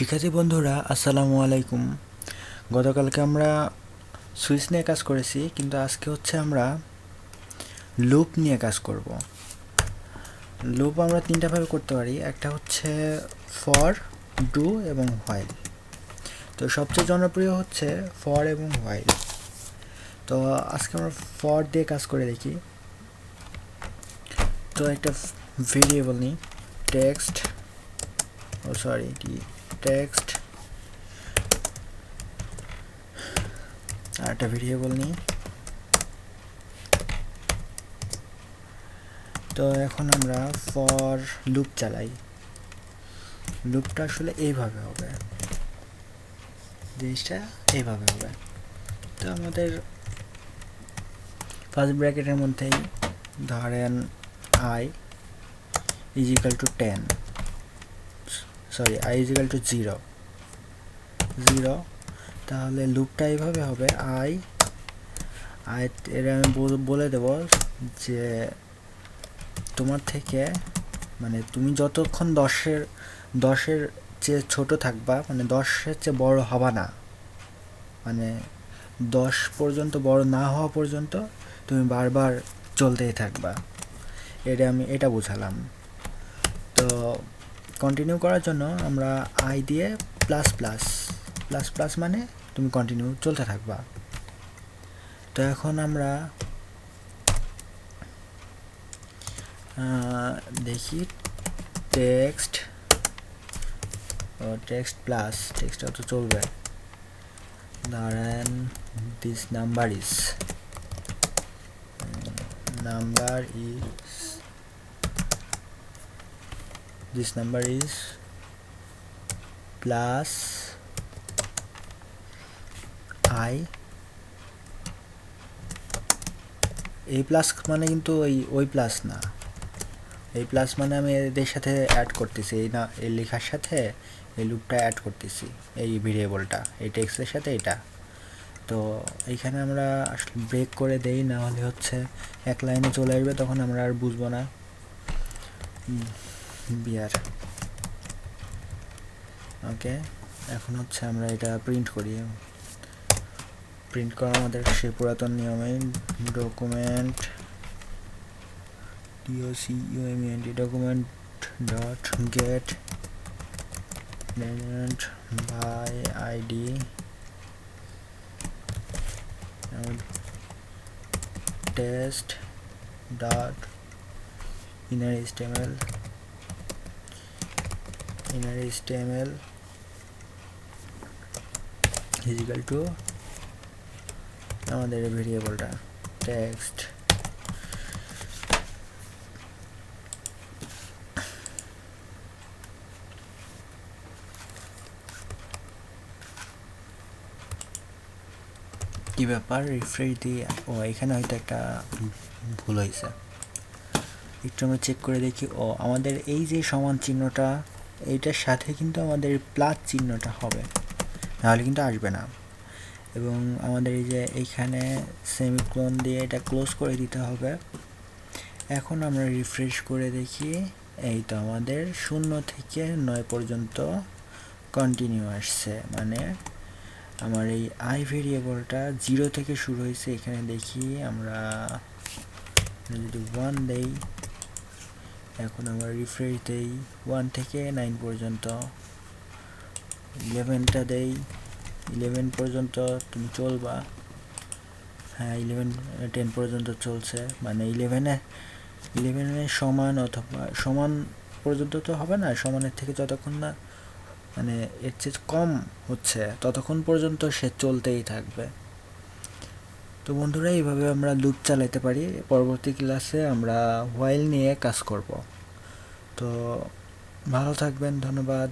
শিক্ষার্থী বন্ধুরা আসসালামু আলাইকুম। গতকালকে আমরা সুইচ নিয়ে কাজ করেছি, কিন্তু আজকে হচ্ছে আমরা লুপ নিয়ে কাজ করব। লুপ আমরা তিনটাভাবে করতে পারি, একটা হচ্ছে ফর, ডু এবং হোয়াইল। তো সবচেয়ে জনপ্রিয় হচ্ছে ফর এবং হোয়াইল। তো আজকে আমরা ফর দিয়ে কাজ করে দেখি। তো একটা ভেরিয়েবল নিই, টেক্সট টেক্সট আর একটা ভেরিয়েবল নিই। তো এখন আমরা ফর লুপ চালাই। লুপটা আসলে এইভাবে হবে, জিনিসটা এইভাবে হবে। তো আমাদের ফার্স্ট ব্র্যাকেটের মধ্যেই ধরেন i is equal to 10, i is equal to 0, তাহলে লুপটা এইভাবে হবে i এর আমি বলে দেব যে তোমার থেকে মানে তুমি যতক্ষণ দশের চেয়ে ছোট থাকবা, মানে 10-এর চেয়ে বড় হবা না, মানে 10 পর্যন্ত বড় না হওয়া পর্যন্ত তুমি বারবার চলতেই থাকবা। এটা বুঝালাম। তো কন্টিনিউ করার জন্য আমরা আই দিয়ে প্লাস প্লাস প্লাস প্লাস মানে তুমি কন্টিনিউ চলতে থাকবা। তো এখন আমরা দেখি টেক্সট প্লাস টেক্সটটা তো চলবে। ধরেন this number is plus I. এই প্লাস মানে কিন্তু ওই প্লাস না, এই প্লাস মানে আমি এদের সাথে অ্যাড করতেছি, এই লেখার সাথে এই লুপটা অ্যাড করতেছি, এই ভেরিয়েবলটা এই টেক্সটের সাথে এটা। তো এইখানে আমরা আসলে ব্রেক করে দেই, না হলে হচ্ছে এক লাইনে চলে আসবে, তখন আমরা আর বুঝবো না। বিয়ার ওকে, এখন হচ্ছে আমরা এটা প্রিন্ট করি। প্রিন্ট করা আমাদের সে পুরাতন নিয়মে document document dot get element by id test dot inner html is equal to আমাদের ভেরিয়েবলটা টেক্সট। কি ব্যাপার, রিফ্রেশ দিয়ে এখানে হয়তো একটা ভুল হয়েছে, একটু আমরা চেক করে দেখি। আমাদের এই যে সমান চিহ্নটা, এইটার সাথে কিন্তু আমাদের প্লাস চিহ্নটা হবে, নাহলে কিন্তু আসবে না। এবং আমাদের এই যে এইখানে সেমিকোলন দিয়ে এটা ক্লোজ করে দিতে হবে। এখন আমরা রিফ্রেশ করে দেখি, এই তো আমাদের 0 থেকে 9 পর্যন্ত কন্টিনিউ আসছে, মানে আমার এই আই ভেরিয়েবলটা 0 থেকে শুরু হয়েছে। এখানে দেখি আমরা যদি 1 দেই, এখন আমরা রিফ্রেশ দেই 1 থেকে 9 পর্যন্ত, 11টা দেই, 11 পর্যন্ত তুমি চলবা। হ্যাঁ, 10 পর্যন্ত চলছে, মানে 11 সমান অথবা সমান পর্যন্ত তো হবে না, সমানের থেকে যতক্ষণ না মানে এর চেয়ে কম হচ্ছে ততক্ষণ পর্যন্ত সে চলতেই থাকবে। তো বন্ধুরা, এইভাবে আমরা লুপ চালাতে পারি। পরবর্তী ক্লাসে আমরা হোয়াইল নিয়ে কাজ করব। তো ভালো থাকবেন, ধন্যবাদ।